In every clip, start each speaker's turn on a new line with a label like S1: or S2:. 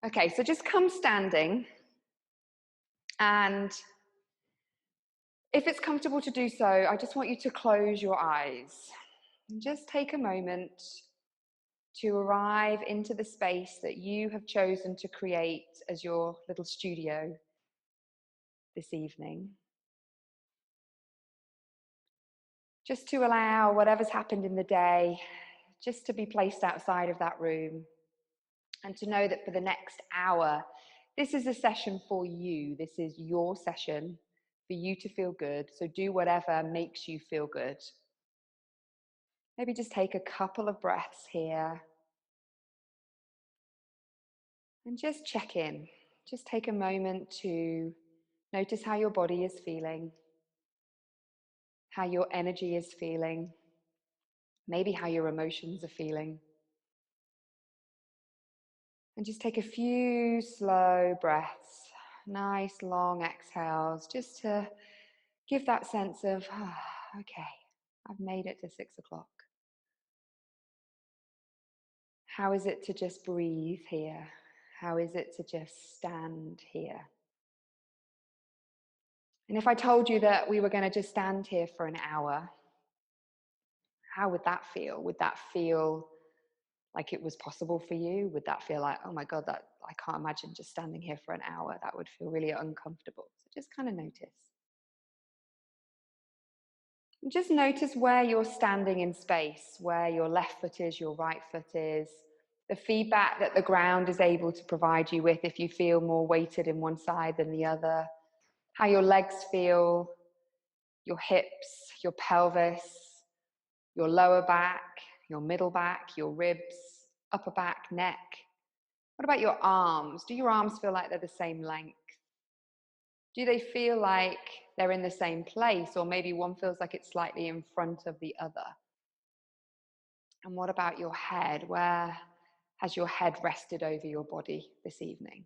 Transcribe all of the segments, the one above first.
S1: Okay, so just come standing, and if it's comfortable to do so, I just want you to close your eyes and just take a moment to arrive into the space that you have chosen to create as your little studio this evening. Just to allow whatever's happened in the day just to be placed outside of that room, and to know that for the next hour, this is a session for you. This is your session for you to feel good. So do whatever makes you feel good. Maybe just take a couple of breaths here and just check in. Just take a moment to notice how your body is feeling, how your energy is feeling, maybe how your emotions are feeling. And just take a few slow breaths, nice long exhales, just to give that sense of, okay, I've made it to 6 o'clock. How is it to just breathe here? How is it to just stand here? And if I told you that we were going to just stand here for an hour, how would that feel? Would that feel like it was possible for you? Would that feel like, oh my God, that I can't imagine just standing here for an hour? That would feel really uncomfortable. So just kind of notice. And just notice where you're standing in space, where your left foot is, your right foot is, the feedback that the ground is able to provide you with if you feel more weighted in one side than the other, how your legs feel, your hips, your pelvis, your lower back, your middle back, your ribs, upper back, neck. What about your arms? Do your arms feel like they're the same length? Do they feel like they're in the same place, or maybe one feels like it's slightly in front of the other? And what about your head? Where has your head rested over your body this evening?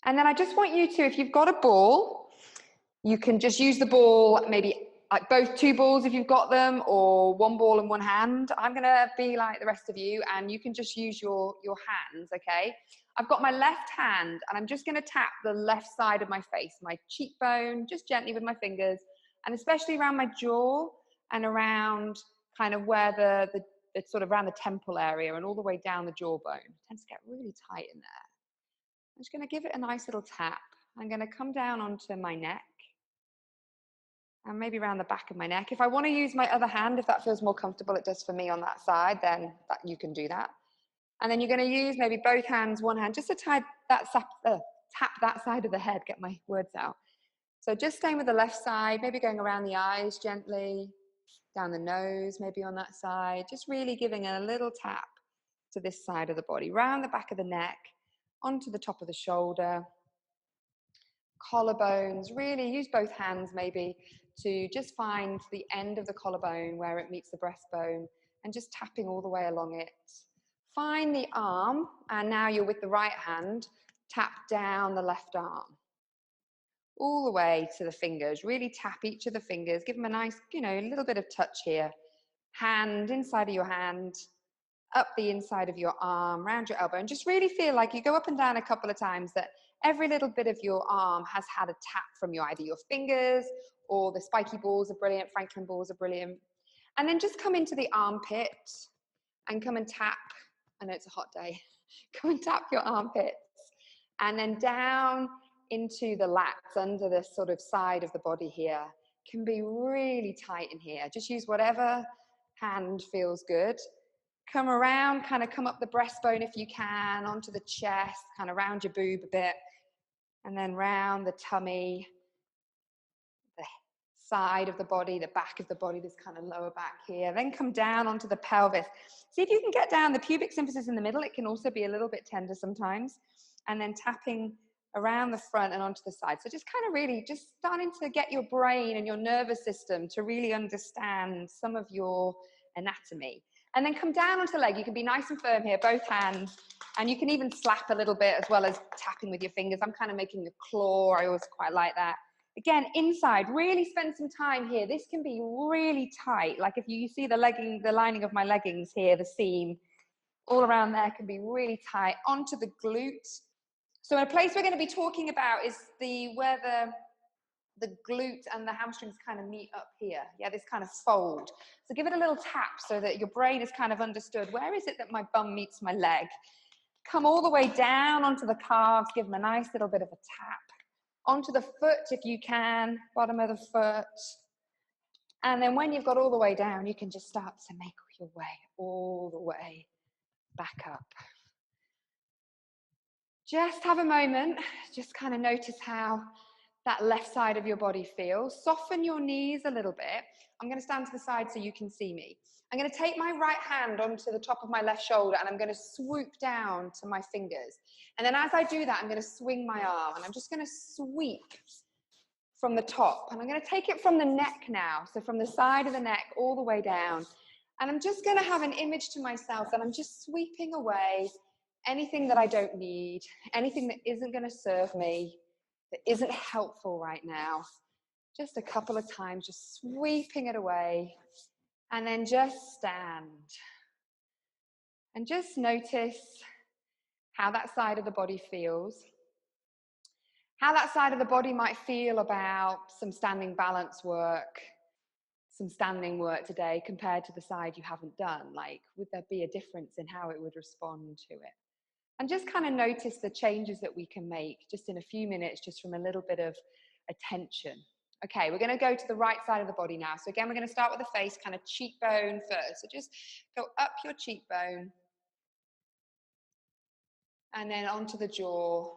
S1: And then I just want you to, if you've got a ball, you can just use the ball, maybe like both two balls if you've got them, or one ball in one hand. I'm going to be like the rest of you, and you can just use your hands, okay? I've got my left hand, and I'm just going to tap the left side of my face, my cheekbone, just gently with my fingers, and especially around my jaw and around kind of where it's sort of around the temple area and all the way down the jawbone. It tends to get really tight in there. I'm just going to give it a nice little tap. I'm going to come down onto my neck and maybe around the back of my neck. If I want to use my other hand, if that feels more comfortable, it does for me on that side, then you can do that. And then you're going to use maybe both hands, one hand, just to tap that side of the head, get my words out. So just staying with the left side, maybe going around the eyes gently, down the nose, maybe on that side, just really giving a little tap to this side of the body, round the back of the neck, onto the top of the shoulder, collarbones. Really use both hands maybe to just find the end of the collarbone where it meets the breastbone, and just tapping all the way along it. Find the arm, and now you're with the right hand, tap down the left arm all the way to the fingers. Really tap each of the fingers, give them a nice, a little bit of touch here. Hand inside of your hand, up the inside of your arm, round your elbow, and just really feel like you go up and down a couple of times, that every little bit of your arm has had a tap from you, either your fingers or the spiky balls are brilliant, Franklin balls are brilliant. And then just come into the armpit and come and tap. I know it's a hot day. Come and tap your armpits, and then down into the lats, under the sort of side of the body here. Can be really tight in here. Just use whatever hand feels good. Come around, kind of come up the breastbone if you can, onto the chest, kind of round your boob a bit, and then round the tummy, the side of the body, the back of the body, this kind of lower back here. Then come down onto the pelvis. See if you can get down. The pubic symphysis in the middle, it can also be a little bit tender sometimes. And then tapping around the front and onto the side. So just kind of really just starting to get your brain and your nervous system to really understand some of your anatomy. And then come down onto the leg. You can be nice and firm here, both hands. And you can even slap a little bit as well as tapping with your fingers. I'm kind of making a claw. I always quite like that. Again, inside, really spend some time here. This can be really tight. Like if you see the lining of my leggings here, the seam, all around there can be really tight, onto the glute. So a place we're going to be talking about is where the glute and the hamstrings kind of meet up here. Yeah, this kind of fold. So give it a little tap so that your brain is kind of understood, where is it that my bum meets my leg? Come all the way down onto the calves, give them a nice little bit of a tap. Onto the foot if you can, bottom of the foot. And then when you've got all the way down, you can just start to make your way all the way back up. Just have a moment, just kind of notice how that left side of your body feels. Soften your knees a little bit. I'm going to stand to the side so you can see me. I'm going to take my right hand onto the top of my left shoulder and I'm going to swoop down to my fingers. And then as I do that, I'm going to swing my arm and I'm just going to sweep from the top. And I'm going to take it from the neck now. So from the side of the neck all the way down. And I'm just going to have an image to myself that I'm just sweeping away anything that I don't need, anything that isn't going to serve me, that isn't helpful right now. Just a couple of times, just sweeping it away. And then just stand. And just notice how that side of the body feels. How that side of the body might feel about some standing balance work, some standing work today compared to the side you haven't done. Like, would there be a difference in how it would respond to it? And just kind of notice the changes that we can make just in a few minutes, just from a little bit of attention. Okay, we're going to go to the right side of the body now. So again, we're going to start with the face, kind of cheekbone first. So just go up your cheekbone and then onto the jaw.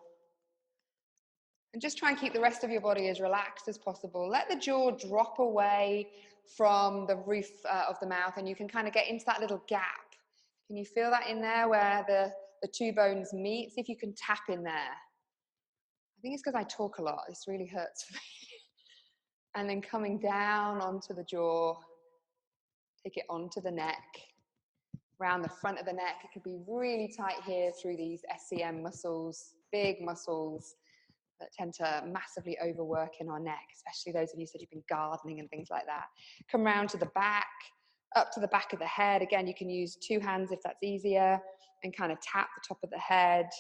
S1: And just try and keep the rest of your body as relaxed as possible. Let the jaw drop away from the roof of the mouth and you can kind of get into that little gap. Can you feel that in there where the two bones meet? See if you can tap in there. I think it's because I talk a lot. This really hurts for me. And then coming down onto the jaw, take it onto the neck, around the front of the neck. It can be really tight here through these SCM muscles, big muscles that tend to massively overwork in our neck, especially those of you who said you've been gardening and things like that. Come round to the back, up to the back of the head. Again, you can use two hands if that's easier, and kind of tap the top of the head,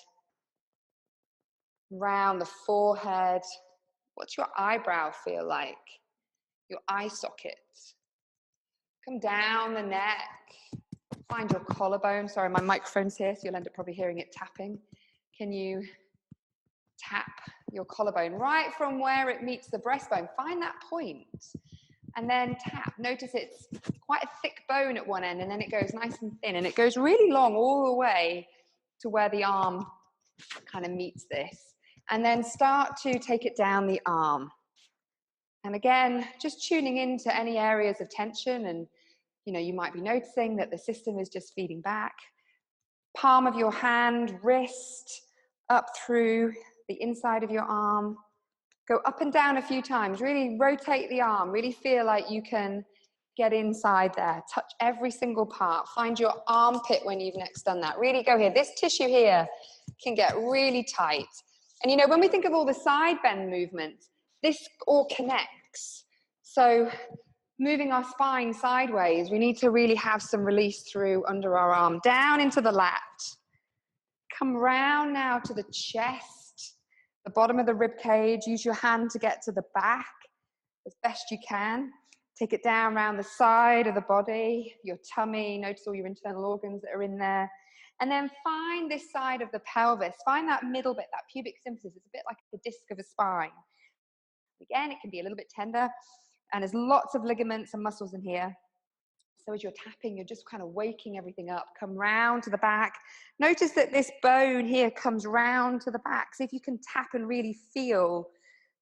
S1: round the forehead. What's your eyebrow feel like? Your eye socket. Come down the neck. Find your collarbone. Sorry, my microphone's here, so you'll end up probably hearing it tapping. Can you tap your collarbone right from where it meets the breastbone? Find that point and then tap. Notice it's quite a thick bone at one end and then it goes nice and thin and it goes really long all the way to where the arm kind of meets this. And then start to take it down the arm. And again, just tuning into any areas of tension, and you might be noticing that the system is just feeding back. Palm of your hand, wrist, up through the inside of your arm. Go up and down a few times. Really rotate the arm. Really feel like you can get inside there. Touch every single part. Find your armpit when you've next done that. Really go here. This tissue here can get really tight. And when we think of all the side bend movements, this all connects. So moving our spine sideways, we need to really have some release through under our arm. Down into the lat. Come round now to the chest, the bottom of the rib cage. Use your hand to get to the back as best you can. Take it down around the side of the body, your tummy. Notice all your internal organs that are in there. And then find this side of the pelvis. Find that middle bit, that pubic symphysis. It's a bit like the disc of a spine. Again, it can be a little bit tender, and there's lots of ligaments and muscles in here. So as you're tapping, you're just kind of waking everything up. Come round to the back. Notice that this bone here comes round to the back. See if you can tap and really feel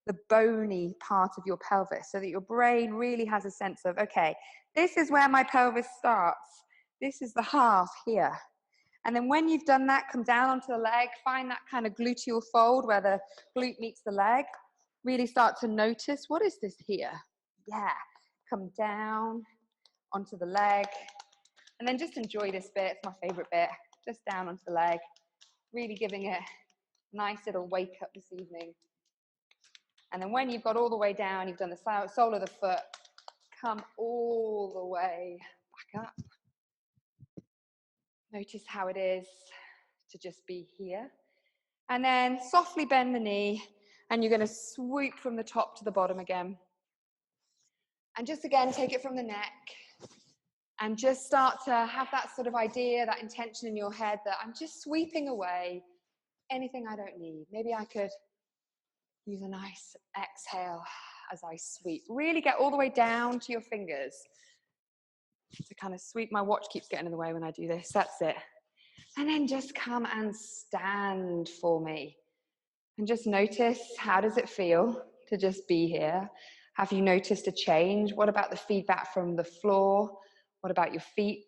S1: the bony part of your pelvis so that your brain really has a sense of, okay, this is where my pelvis starts. This is the half here. And then when you've done that, come down onto the leg. Find that kind of gluteal fold where the glute meets the leg. Really start to notice, what is this here? Yeah, come down onto the leg. And then just enjoy this bit. It's my favorite bit. Just down onto the leg. Really giving it a nice little wake up this evening. And then when you've got all the way down, you've done the sole of the foot, come all the way back up. Notice how it is to just be here. And then softly bend the knee, and you're going to swoop from the top to the bottom again. And just again, take it from the neck. And just start to have that sort of idea, that intention in your head that I'm just sweeping away anything I don't need. Maybe I could use a nice exhale as I sweep. Really get all the way down to your fingers to kind of sweep. My watch keeps getting in the way when I do this. That's it. And then just come and stand for me. And just notice, how does it feel to just be here? Have you noticed a change? What about the feedback from the floor? What about your feet?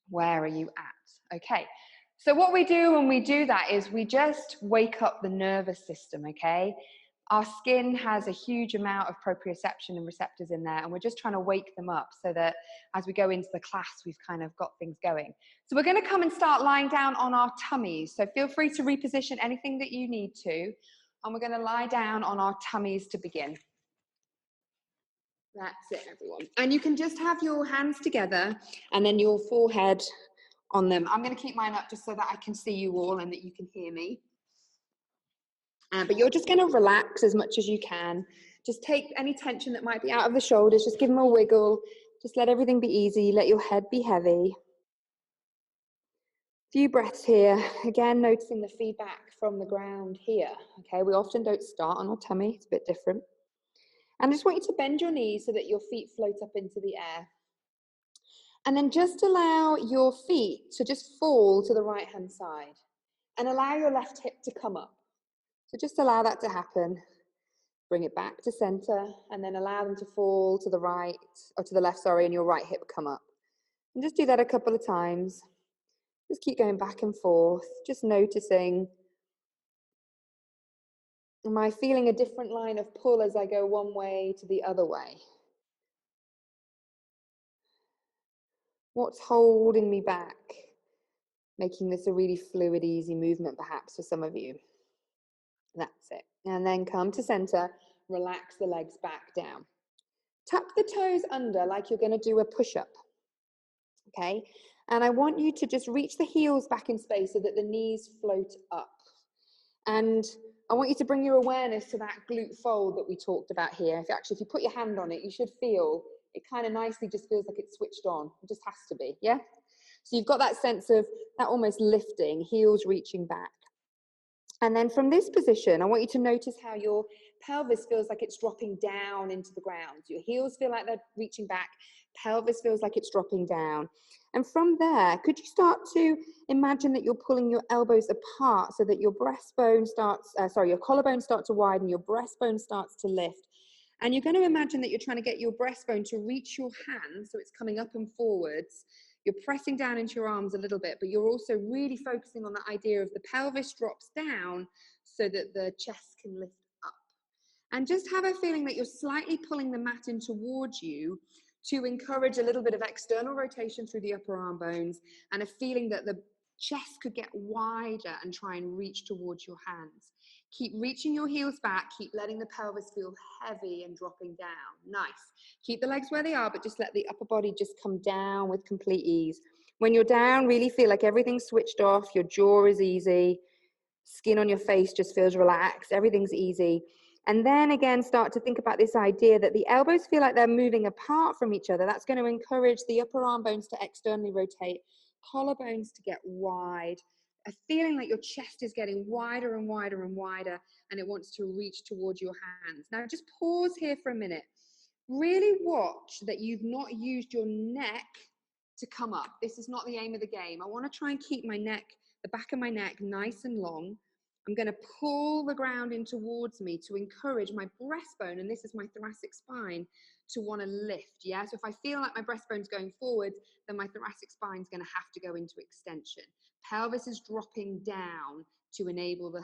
S1: Where are you at? Okay. So what we do when we do that is we just wake up the nervous system, okay? Our skin has a huge amount of proprioception and receptors in there, and we're just trying to wake them up so that as we go into the class, we've kind of got things going. So we're going to come and start lying down on our tummies. So feel free to reposition anything that you need to, and we're going to lie down on our tummies to begin. That's it, everyone. And you can just have your hands together and then your forehead on them. I'm going to keep mine up just so that I can see you all and that you can hear me. But you're just going to relax as much as you can. Just take any tension that might be out of the shoulders. Just give them a wiggle. Just let everything be easy. Let your head be heavy. Few breaths here. Again, noticing the feedback from the ground here. Okay, we often don't start on our tummy. It's a bit different. And I just want you to bend your knees so that your feet float up into the air. And then just allow your feet to just fall to the right-hand side. And allow your left hip to come up. So just allow that to happen. Bring it back to center, and then allow them to fall to the right, or to the left, sorry, and your right hip come up. And just do that a couple of times. Just keep going back and forth, just noticing, am I feeling a different line of pull as I go one way to the other way? What's holding me back? Making this a really fluid, easy movement perhaps for some of you. That's it. And then come to center, relax the legs back down. Tuck the toes under like you're going to do a push-up. Okay, and I want you to just reach the heels back in space so that the knees float up. And I want you to bring your awareness to that glute fold that we talked about here. If you put your hand on it, you should feel it kind of nicely just feels like it's switched on. It just has to be, yeah? So you've got that sense of that almost lifting, heels reaching back. And then from this position, I want you to notice how your pelvis feels like it's dropping down into the ground. Your heels feel like they're reaching back. Pelvis feels like it's dropping down. And from there, could you start to imagine that you're pulling your elbows apart so that your breastbone starts, your collarbone starts to widen, your breastbone starts to lift. And you're going to imagine that you're trying to get your breastbone to reach your hands, so it's coming up and forwards. You're pressing down into your arms a little bit, but you're also really focusing on the idea of the pelvis drops down so that the chest can lift up. And just have a feeling that you're slightly pulling the mat in towards you to encourage a little bit of external rotation through the upper arm bones, and a feeling that the chest could get wider and try and reach towards your hands. Keep reaching your heels back, keep letting the pelvis feel heavy and dropping down. Nice. Keep the legs where they are, but just let the upper body just come down with complete ease. When you're down, really feel like everything's switched off, your jaw is easy, skin on your face just feels relaxed, everything's easy. And then again, start to think about this idea that the elbows feel like they're moving apart from each other. That's going to encourage the upper arm bones to externally rotate, collarbones to get wide, a feeling like your chest is getting wider and wider and wider, and it wants to reach towards your hands. Now just pause here for a minute. Really watch that you've not used your neck to come up. This is not the aim of the game. I want to try and keep my neck, the back of my neck, nice and long. I'm going to pull the ground in towards me to encourage my breastbone, and this is my thoracic spine, to want to lift. Yeah, so if I feel like my breastbone's going forward, then my thoracic spine's going to have to go into extension. Pelvis is dropping down to enable the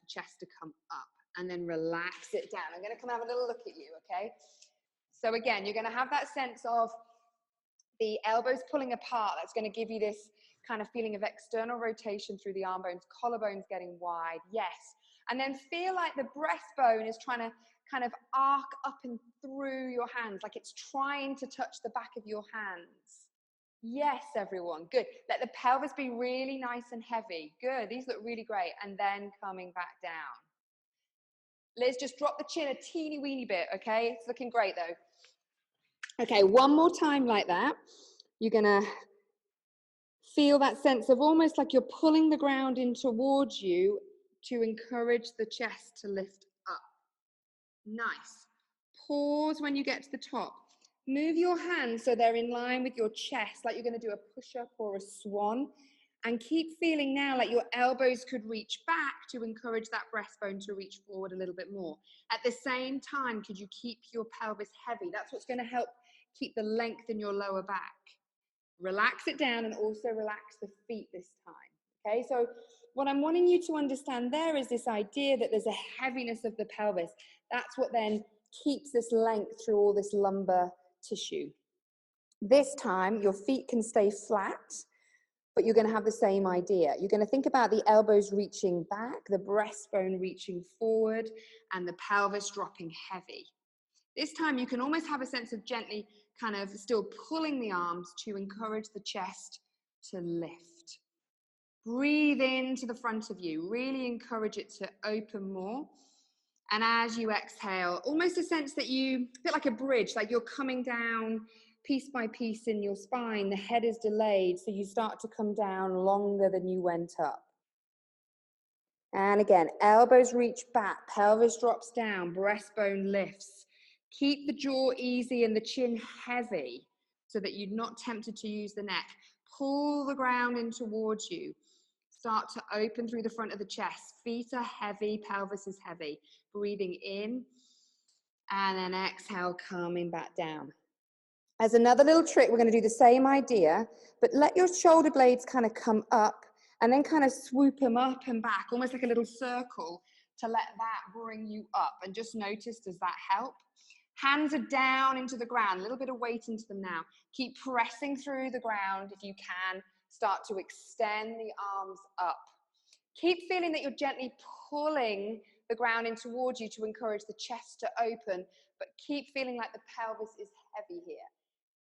S1: chest to come up, and then relax it down. I'm going to come have a little look at you, okay? So again, you're going to have that sense of the elbows pulling apart. That's going to give you this kind of feeling of external rotation through the arm bones, collarbones getting wide, yes. And then feel like the breastbone is trying to kind of arc up and through your hands, like it's trying to touch the back of your hands. Yes, everyone. Good. Let the pelvis be really nice and heavy. Good. These look really great. And then coming back down. Liz, just drop the chin a teeny weeny bit, okay? It's looking great though. Okay, one more time like that. You're gonna feel that sense of almost like you're pulling the ground in towards you to encourage the chest to lift up. Nice. Pause when you get to the top. Move your hands so they're in line with your chest, like you're going to do a push-up or a swan. And keep feeling now like your elbows could reach back to encourage that breastbone to reach forward a little bit more. At the same time, could you keep your pelvis heavy? That's what's going to help keep the length in your lower back. Relax it down and also relax the feet this time. Okay, so what I'm wanting you to understand there is this idea that there's a heaviness of the pelvis. That's what then keeps this length through all this lumbar tissue. This time, your feet can stay flat, but you're going to have the same idea. You're going to think about the elbows reaching back, the breastbone reaching forward, and the pelvis dropping heavy. This time, you can almost have a sense of gently kind of still pulling the arms to encourage the chest to lift. Breathe into the front of you. Really encourage it to open more. And as you exhale, almost a sense that you feel like a bridge, like you're coming down piece by piece in your spine. The head is delayed, so you start to come down longer than you went up. And again, elbows reach back, pelvis drops down, breastbone lifts. Keep the jaw easy and the chin heavy so that you're not tempted to use the neck. Pull the ground in towards you. Start to open through the front of the chest. Feet are heavy, pelvis is heavy. Breathing in and then exhale, coming back down. As another little trick, we're going to do the same idea, but let your shoulder blades kind of come up and then kind of swoop them up and back, almost like a little circle to let that bring you up. And just notice, does that help? Hands are down into the ground, a little bit of weight into them now. Keep pressing through the ground if you can. Start to extend the arms up. Keep feeling that you're gently pulling the ground in towards you to encourage the chest to open, but keep feeling like the pelvis is heavy here.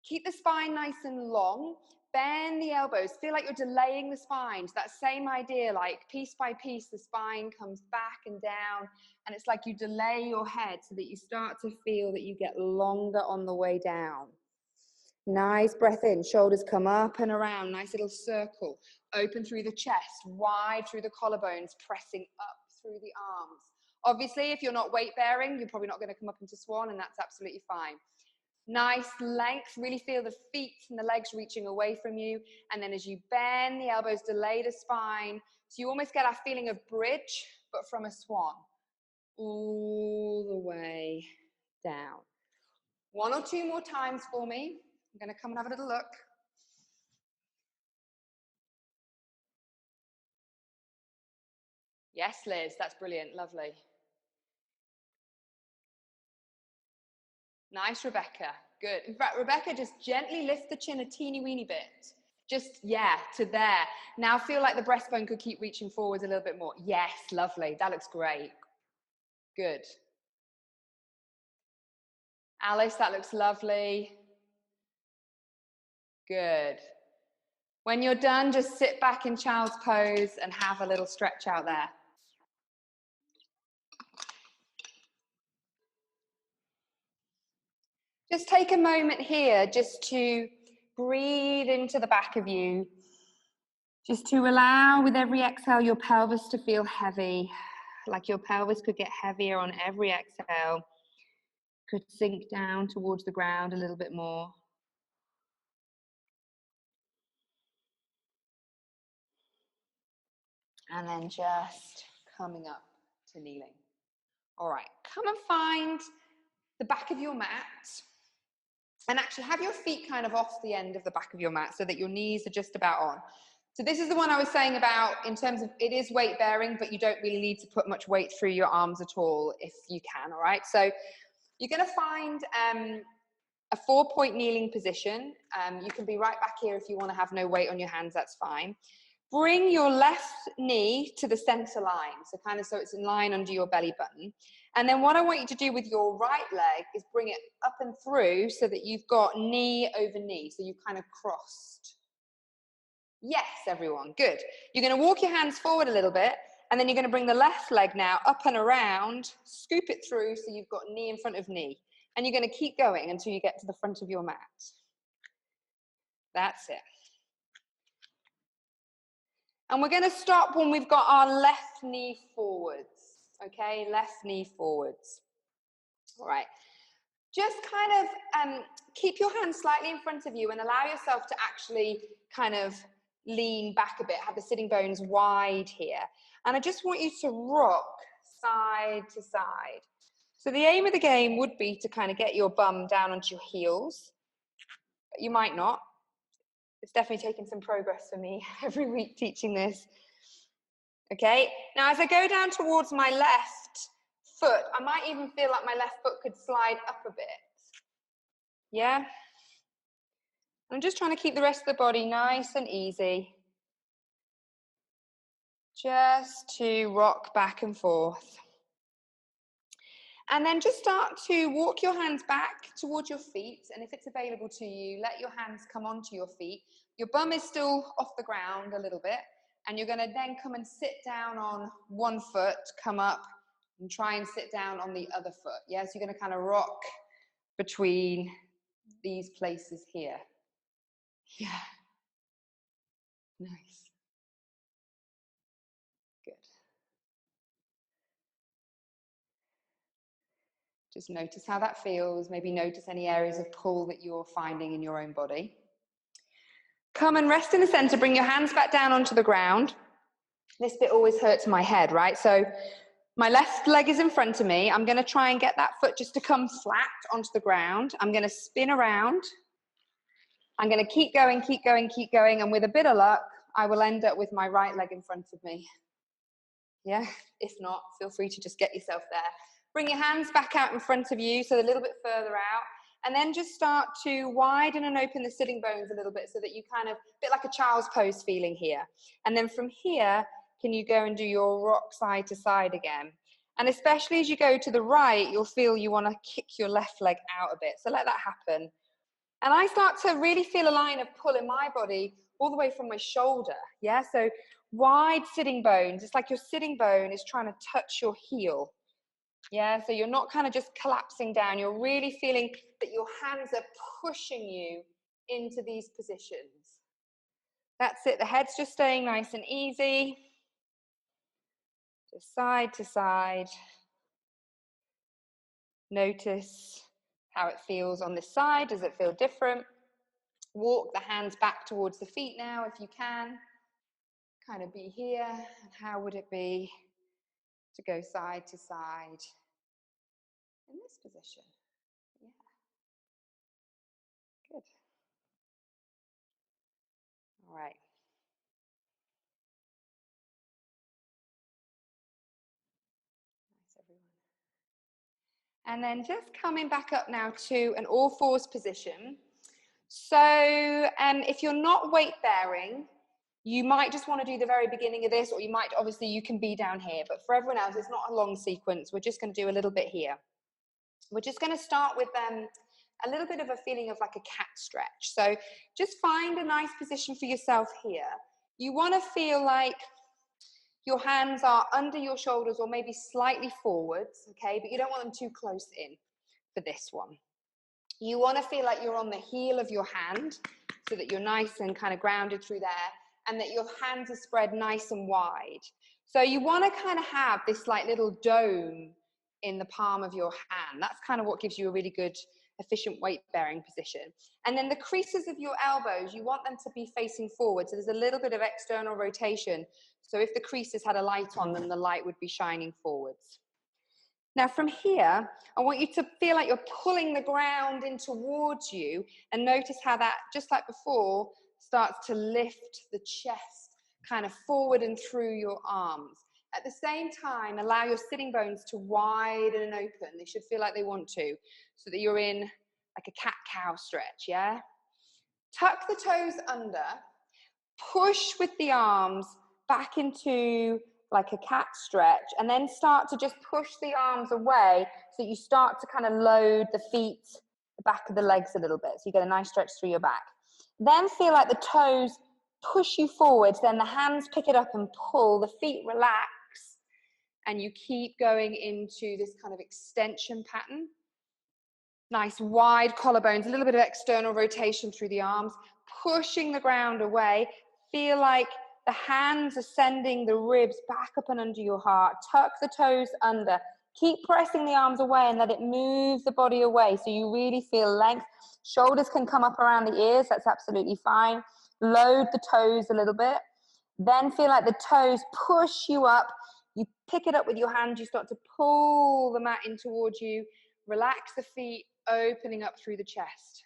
S1: Keep the spine nice and long. Bend the elbows. Feel like you're delaying the spine. So that same idea, like piece by piece, the spine comes back and down, and it's like you delay your head so that you start to feel that you get longer on the way down. Nice breath in, shoulders come up and around, nice little circle. Open through the chest, wide through the collarbones, pressing up through the arms. Obviously, if you're not weight bearing, you're probably not going to come up into swan, and that's absolutely fine. Nice length, really feel the feet and the legs reaching away from you. And then as you bend the elbows, delay the spine. So you almost get a feeling of bridge, but from a swan. All the way down. One or two more times for me. I'm going to come and have a little look. Yes, Liz, that's brilliant. Lovely. Nice, Rebecca. Good. In fact, Rebecca, just gently lift the chin a teeny weeny bit. Just, yeah, to there. Now feel like the breastbone could keep reaching forwards a little bit more. Yes, lovely. That looks great. Good. Alice, that looks lovely. Good. When you're done, just sit back in child's pose and have a little stretch out there. Just take a moment here just to breathe into the back of you. Just to allow with every exhale your pelvis to feel heavy, like your pelvis could get heavier on every exhale. Could sink down towards the ground a little bit more. And then just coming up to kneeling. All right, come and find the back of your mat. And actually have your feet kind of off the end of the back of your mat so that your knees are just about on. So this is the one I was saying about in terms of it is weight bearing, but you don't really need to put much weight through your arms at all if you can, all right? So you're gonna find a 4-point kneeling position. You can be right back here if you wanna have no weight on your hands, that's fine. Bring your left knee to the center line, so kind of so it's in line under your belly button. And then what I want you to do with your right leg is bring it up and through so that you've got knee over knee, so you've kind of crossed. Yes, everyone, good. You're going to walk your hands forward a little bit, and then you're going to bring the left leg now up and around, scoop it through so you've got knee in front of knee. And you're going to keep going until you get to the front of your mat. That's it. And we're going to stop when we've got our left knee forwards, okay? Left knee forwards. All right. Just kind of keep your hands slightly in front of you and allow yourself to actually kind of lean back a bit, have the sitting bones wide here. And I just want you to rock side to side. So the aim of the game would be to kind of get your bum down onto your heels. But you might not. It's definitely taken some progress for me every week teaching this. Okay, now as I go down towards my left foot, I might even feel like my left foot could slide up a bit. Yeah? I'm just trying to keep the rest of the body nice and easy. Just to rock back and forth. And then just start to walk your hands back towards your feet. And if it's available to you, let your hands come onto your feet. Your bum is still off the ground a little bit. And you're going to then come and sit down on one foot, come up and try and sit down on the other foot. Yeah, so you're going to kind of rock between these places here. Yeah. Nice. Good. Just notice how that feels. Maybe notice any areas of pull that you're finding in your own body. Come and rest in the center. Bring your hands back down onto the ground. This bit always hurts my head, right? So my left leg is in front of me. I'm going to try and get that foot just to come flat onto the ground. I'm going to spin around. I'm going to keep going, keep going, keep going. And with a bit of luck, I will end up with my right leg in front of me. Yeah, if not, feel free to just get yourself there. Bring your hands back out in front of you, so a little bit further out. And then just start to widen and open the sitting bones a little bit so that you kind of, a bit like a child's pose feeling here. And then from here, can you go and do your rock side to side again? And especially as you go to the right, you'll feel you want to kick your left leg out a bit. So let that happen. And I start to really feel a line of pull in my body all the way from my shoulder. Yeah, so wide sitting bones. It's like your sitting bone is trying to touch your heel. Yeah, so you're not kind of just collapsing down. You're really feeling that your hands are pushing you into these positions. That's it. The head's just staying nice and easy. Just side to side. Notice how it feels on this side. Does it feel different? Walk the hands back towards the feet now if you can. Kind of be here. And how would it be to go side to side in this position? Yeah. Good. All right. Nice, everyone. And then just coming back up now to an all fours position. So if you're not weight bearing, you might just want to do the very beginning of this, or you might, obviously you can be down here, but for everyone else, it's not a long sequence. We're just going to do a little bit here. We're just going to start with a little bit of a feeling of like a cat stretch. So just find a nice position for yourself here. You want to feel like your hands are under your shoulders or maybe slightly forwards, okay? But you don't want them too close in for this one. You want to feel like you're on the heel of your hand so that you're nice and kind of grounded through there, and that your hands are spread nice and wide. So you want to kind of have this like little dome in the palm of your hand. That's kind of what gives you a really good, efficient weight bearing position. And then the creases of your elbows, you want them to be facing forward. So there's a little bit of external rotation. So if the creases had a light on them, the light would be shining forwards. Now from here, I want you to feel like you're pulling the ground in towards you, and notice how that, just like before, starts to lift the chest kind of forward and through your arms. At the same time, allow your sitting bones to widen and open. They should feel like they want to, so that you're in like a cat-cow stretch, yeah? Tuck the toes under. Push with the arms back into like a cat stretch, and then start to just push the arms away so you start to kind of load the feet, the back of the legs a little bit, so you get a nice stretch through your back. Then feel like the toes push you forwards, then the hands pick it up and pull, the feet relax, and you keep going into this kind of extension pattern. Nice wide collarbones, a little bit of external rotation through the arms, pushing the ground away. Feel like the hands are sending the ribs back up and under your heart. Tuck the toes under. Keep pressing the arms away and let it move the body away so you really feel length. Shoulders can come up around the ears, that's absolutely fine. Load the toes a little bit. Then feel like the toes push you up. You pick it up with your hand, you start to pull the mat in towards you. Relax the feet, opening up through the chest.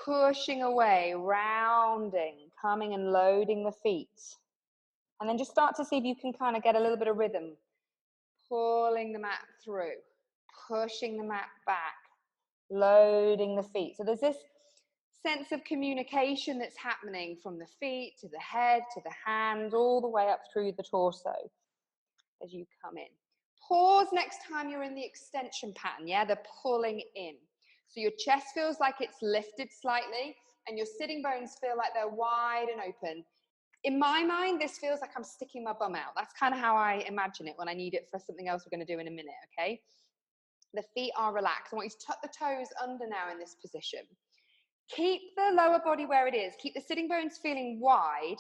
S1: Pushing away, rounding, coming and loading the feet. And then just start to see if you can kind of get a little bit of rhythm. Pulling the mat through, pushing the mat back, loading the feet. So there's this sense of communication that's happening from the feet to the head to the hands, all the way up through the torso as you come in. Pause next time you're in the extension pattern, yeah, the pulling in. So your chest feels like it's lifted slightly and your sitting bones feel like they're wide and open. In my mind, this feels like I'm sticking my bum out. That's kind of how I imagine it when I need it for something else we're going to do in a minute, okay? The feet are relaxed. I want you to tuck the toes under now in this position. Keep the lower body where it is. Keep the sitting bones feeling wide,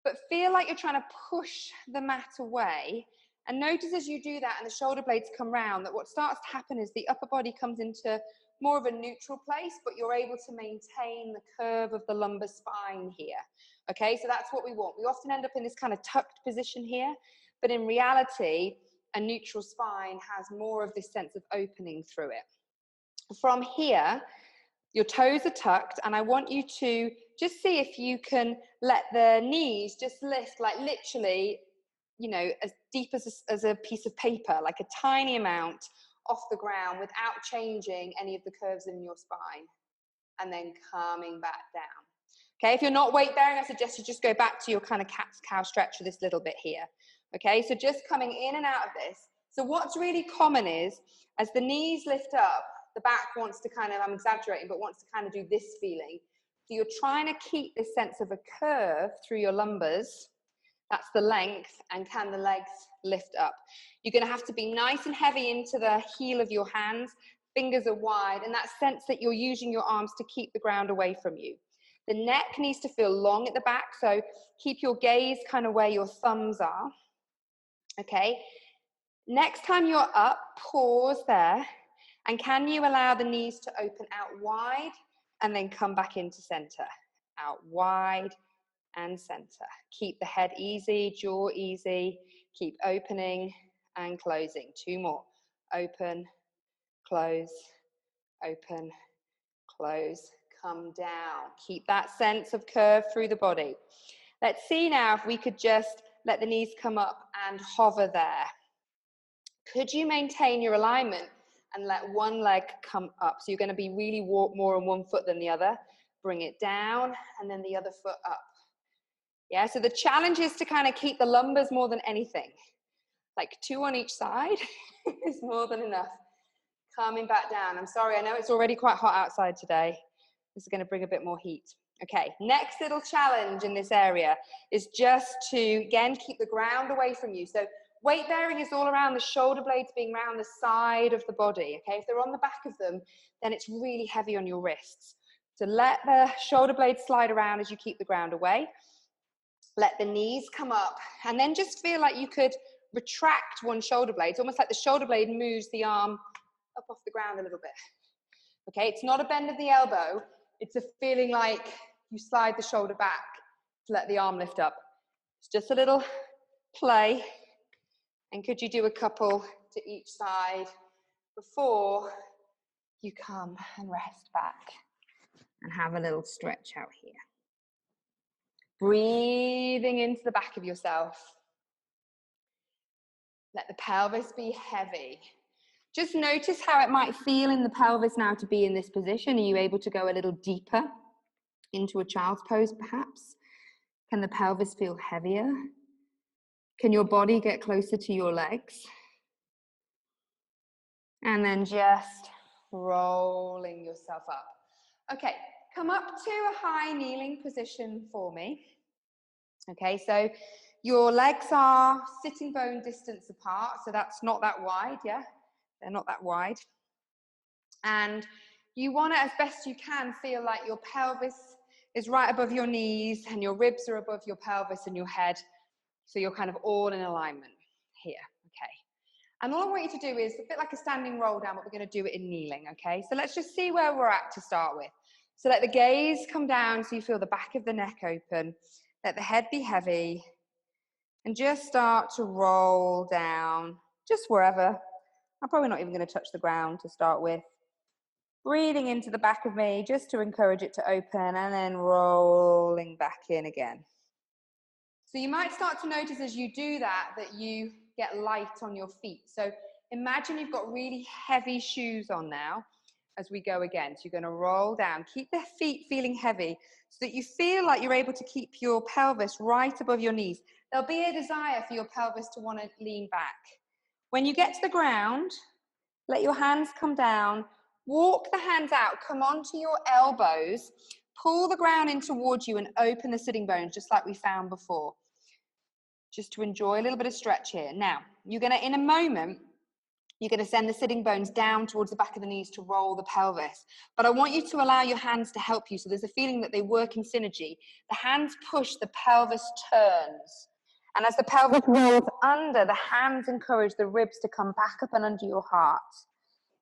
S1: but feel like you're trying to push the mat away. And notice as you do that and the shoulder blades come round that what starts to happen is the upper body comes into more of a neutral place, but you're able to maintain the curve of the lumbar spine here. Okay, so that's what we want. We often end up in this kind of tucked position here, but in reality, a neutral spine has more of this sense of opening through it. From here, your toes are tucked, and I want you to just see if you can let the knees just lift, like literally, you know, as deep as a piece of paper, like a tiny amount off the ground without changing any of the curves in your spine, and then coming back down. Okay, if you're not weight bearing, I suggest you just go back to your kind of cat's cow stretch for this little bit here. Okay, so just coming in and out of this. So what's really common is, as the knees lift up, the back wants to kind of, I'm exaggerating, but wants to kind of do this feeling. So you're trying to keep this sense of a curve through your lumbars. That's the length, and can the legs lift up? You're going to have to be nice and heavy into the heel of your hands. Fingers are wide, and that sense that you're using your arms to keep the ground away from you. The neck needs to feel long at the back, so keep your gaze kind of where your thumbs are. Okay, next time you're up, pause there, and can you allow the knees to open out wide and then come back into center? Out wide and center. Keep the head easy, jaw easy, keep opening and closing. Two more. Open, close, open, close, come down. Keep that sense of curve through the body. Let's see now if we could just let the knees come up and hover there. Could you maintain your alignment and let one leg come up? So you're going to be really more on one foot than the other. Bring it down and then the other foot up. Yeah, so the challenge is to kind of keep the lumbars more than anything. Like 2 on each side is more than enough. Coming back down. I'm sorry, I know it's already quite hot outside today. This is going to bring a bit more heat. Okay, next little challenge in this area is just to, again, keep the ground away from you. So weight bearing is all around the shoulder blades being around the side of the body. Okay, if they're on the back of them, then it's really heavy on your wrists. So let the shoulder blades slide around as you keep the ground away. Let the knees come up, and then just feel like you could retract one shoulder blade. It's almost like the shoulder blade moves the arm up off the ground a little bit. Okay, it's not a bend of the elbow. It's a feeling like you slide the shoulder back to let the arm lift up. It's just a little play. And could you do a couple to each side before you come and rest back and have a little stretch out here. Breathing into the back of yourself. Let the pelvis be heavy. Just notice how it might feel in the pelvis now to be in this position. Are you able to go a little deeper into a child's pose perhaps? Can the pelvis feel heavier? Can your body get closer to your legs? And then just rolling yourself up. Okay, come up to a high kneeling position for me. Okay, so your legs are sitting bone distance apart, so that's not that wide, yeah? They're not that wide. And you want to, as best you can, feel like your pelvis is right above your knees and your ribs are above your pelvis and your head. So you're kind of all in alignment here, okay? And all I want you to do is a bit like a standing roll down, but we're going to do it in kneeling, okay? So let's just see where we're at to start with. So let the gaze come down so you feel the back of the neck open. Let the head be heavy. And just start to roll down, just wherever. I'm probably not even going to touch the ground to start with. Breathing into the back of me just to encourage it to open, and then rolling back in again. So you might start to notice as you do that, that you get light on your feet. So imagine you've got really heavy shoes on now as we go again. So you're going to roll down. Keep the feet feeling heavy so that you feel like you're able to keep your pelvis right above your knees. There'll be a desire for your pelvis to want to lean back. When you get to the ground, let your hands come down. Walk the hands out. Come onto your elbows. Pull the ground in towards you and open the sitting bones just like we found before. Just to enjoy a little bit of stretch here. Now, you're going to, in a moment, you're going to send the sitting bones down towards the back of the knees to roll the pelvis. But I want you to allow your hands to help you. So there's a feeling that they work in synergy. The hands push, the pelvis turns. And as the pelvis rolls under, the hands encourage the ribs to come back up and under your heart.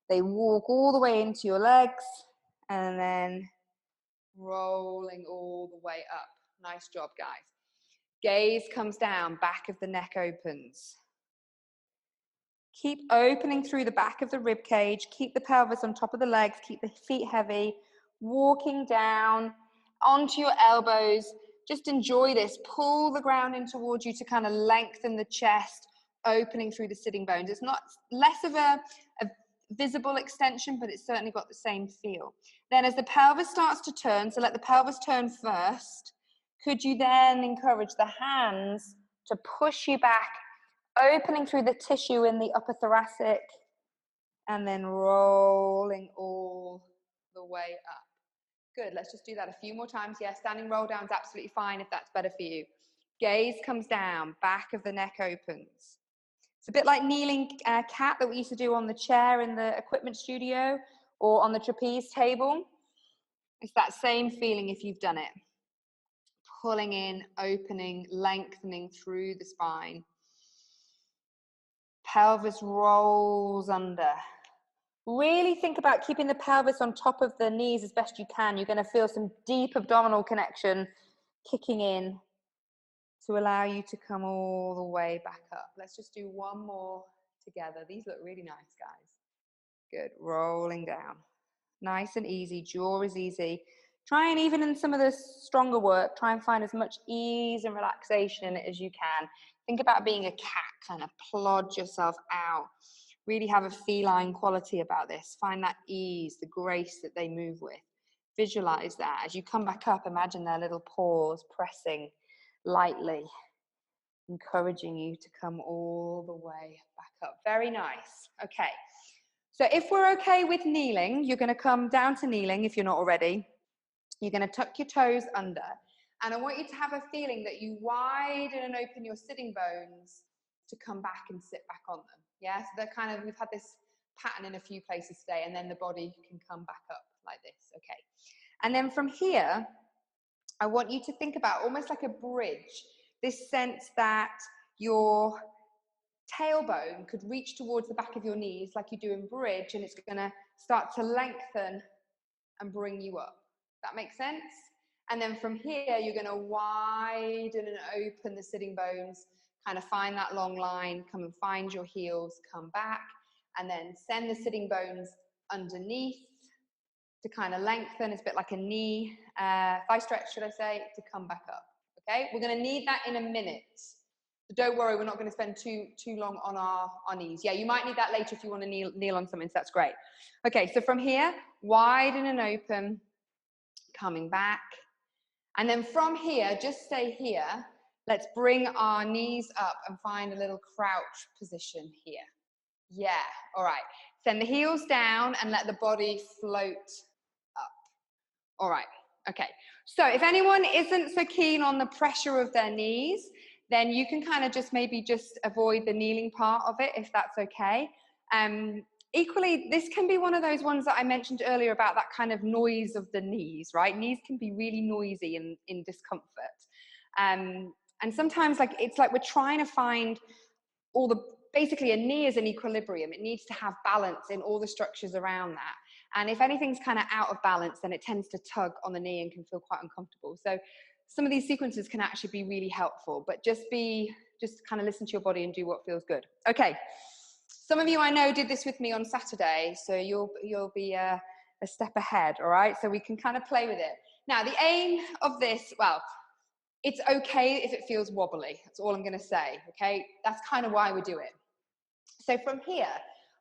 S1: They walk all the way into your legs and then rolling all the way up. Nice job, guys. Gaze comes down, back of the neck opens. Keep opening through the back of the rib cage. Keep the pelvis on top of the legs. Keep the feet heavy. Walking down onto your elbows. Just enjoy this. Pull the ground in towards you to kind of lengthen the chest, opening through the sitting bones. It's not less of a visible extension, but it's certainly got the same feel. Then as the pelvis starts to turn, so let the pelvis turn first, could you then encourage the hands to push you back, opening through the tissue in the upper thoracic, and then rolling all the way up. Good, let's just do that a few more times. Yeah, standing roll down is absolutely fine if that's better for you. Gaze comes down, back of the neck opens. It's a bit like kneeling cat that we used to do on the chair in the equipment studio or on the trapeze table. It's that same feeling if you've done it. Pulling in, opening, lengthening through the spine. Pelvis rolls under. Really think about keeping the pelvis on top of the knees as best you can. You're going to feel some deep abdominal connection kicking in to allow you to come all the way back up. Let's just do one more together. These look really nice, guys. Good, rolling down. Nice and easy, jaw is easy. Try and even in some of the stronger work, try and find as much ease and relaxation in it as you can. Think about being a cat, kind of plod yourself out. Really have a feline quality about this. Find that ease, the grace that they move with. Visualize that. As you come back up, imagine their little paws pressing lightly, encouraging you to come all the way back up. Very nice. Okay. So if we're okay with kneeling, you're going to come down to kneeling if you're not already. You're going to tuck your toes under. And I want you to have a feeling that you widen and open your sitting bones to come back and sit back on them. Yeah, so they're kind of, we've had this pattern in a few places today, and then the body can come back up like this. Okay. And then from here, I want you to think about almost like a bridge, this sense that your tailbone could reach towards the back of your knees like you do in bridge, and it's going to start to lengthen and bring you up. That makes sense? And then from here, you're going to widen and open the sitting bones, kind of find that long line, come and find your heels, come back, and then send the sitting bones underneath to kind of lengthen. It's a bit like a knee, thigh stretch, should I say, to come back up. Okay, we're going to need that in a minute. So don't worry, we're not going to spend too long on our knees. Yeah, you might need that later if you want to kneel on something, so that's great. Okay, so from here, widen and open, coming back, And then from here, just stay here. Let's bring our knees up and find a little crouch position here. Yeah, all right. Send the heels down and let the body float up. All right, okay. So if anyone isn't so keen on the pressure of their knees, then you can kind of just maybe just avoid the kneeling part of it, if that's okay. Equally, this can be one of those ones that I mentioned earlier about that kind of noise of the knees, right? Knees can be really noisy in discomfort. And sometimes it's like we're trying to find basically a knee is an equilibrium. It needs to have balance in all the structures around that. And if anything's kind of out of balance, then it tends to tug on the knee and can feel quite uncomfortable. So some of these sequences can actually be really helpful, but just kind of listen to your body and do what feels good. Okay. Some of you I know did this with me on Saturday, so you'll be a step ahead, all right? So we can kind of play with it. Now, the aim of this, well, it's okay if it feels wobbly. That's all I'm going to say, okay? That's kind of why we do it. So from here,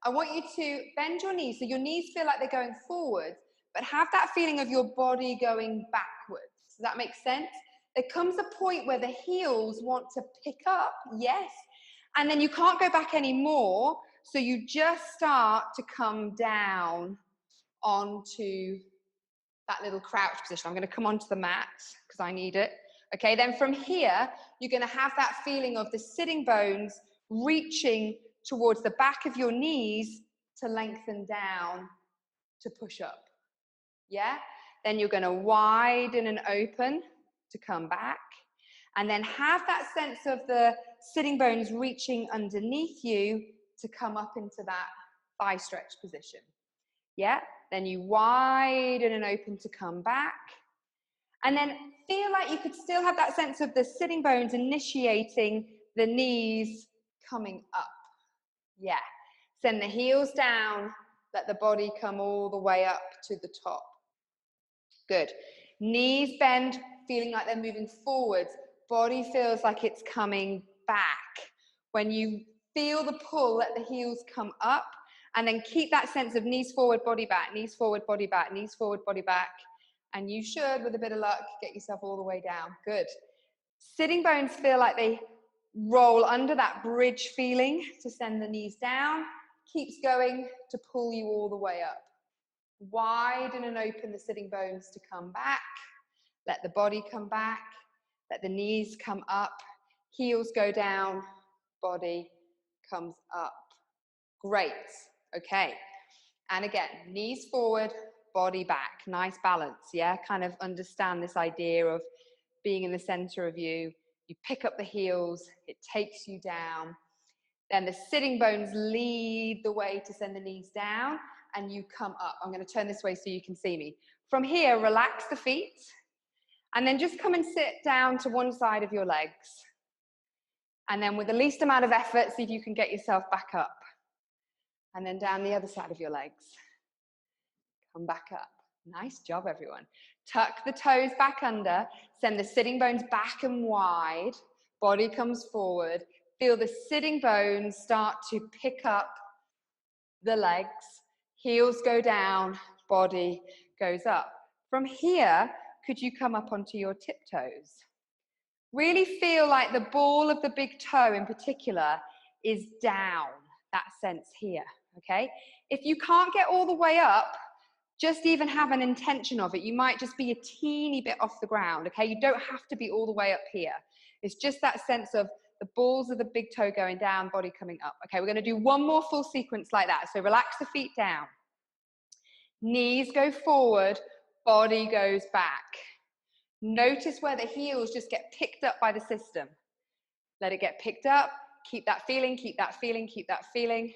S1: I want you to bend your knees, so your knees feel like they're going forward, but have that feeling of your body going backwards. Does that make sense? There comes a point where the heels want to pick up, yes, and then you can't go back anymore, so you just start to come down onto that little crouch position. I'm going to come onto the mat because I need it. Okay, then from here, you're going to have that feeling of the sitting bones reaching towards the back of your knees to lengthen down to push up. Yeah? Then you're going to widen and open to come back. And then have that sense of the sitting bones reaching underneath you to come up into that thigh stretch position. Yeah? Then you widen and open to come back. And then feel like you could still have that sense of the sitting bones initiating the knees coming up. Yeah. Send the heels down, let the body come all the way up to the top. Good. Knees bend, feeling like they're moving forwards. Body feels like it's coming back. When you feel the pull, let the heels come up, and then keep that sense of knees forward, body back, knees forward, body back, knees forward, body back. And you should, with a bit of luck, get yourself all the way down. Good. Sitting bones feel like they roll under that bridge feeling to send the knees down. Keeps going to pull you all the way up. Widen and open the sitting bones to come back. Let the body come back. Let the knees come up. Heels go down. Body comes up. Great. Okay. And again, knees forward, body back. Nice balance, yeah? Kind of understand this idea of being in the center of you. You pick up the heels, it takes you down. Then the sitting bones lead the way to send the knees down, and you come up. I'm going to turn this way so you can see me. From here, relax the feet, and then just come and sit down to one side of your legs. And then with the least amount of effort, see if you can get yourself back up. And then down the other side of your legs. Come back up. Nice job, everyone. Tuck the toes back under. Send the sitting bones back and wide. Body comes forward. Feel the sitting bones start to pick up the legs. Heels go down. Body goes up. From here, could you come up onto your tiptoes? Really feel like the ball of the big toe in particular is down. That sense here, okay? If you can't get all the way up, just even have an intention of it. You might just be a teeny bit off the ground, okay? You don't have to be all the way up here. It's just that sense of the balls of the big toe going down, body coming up. Okay, we're gonna do one more full sequence like that. So relax the feet down. Knees go forward, body goes back. Notice where the heels just get picked up by the system. Let it get picked up. Keep that feeling, keep that feeling, keep that feeling.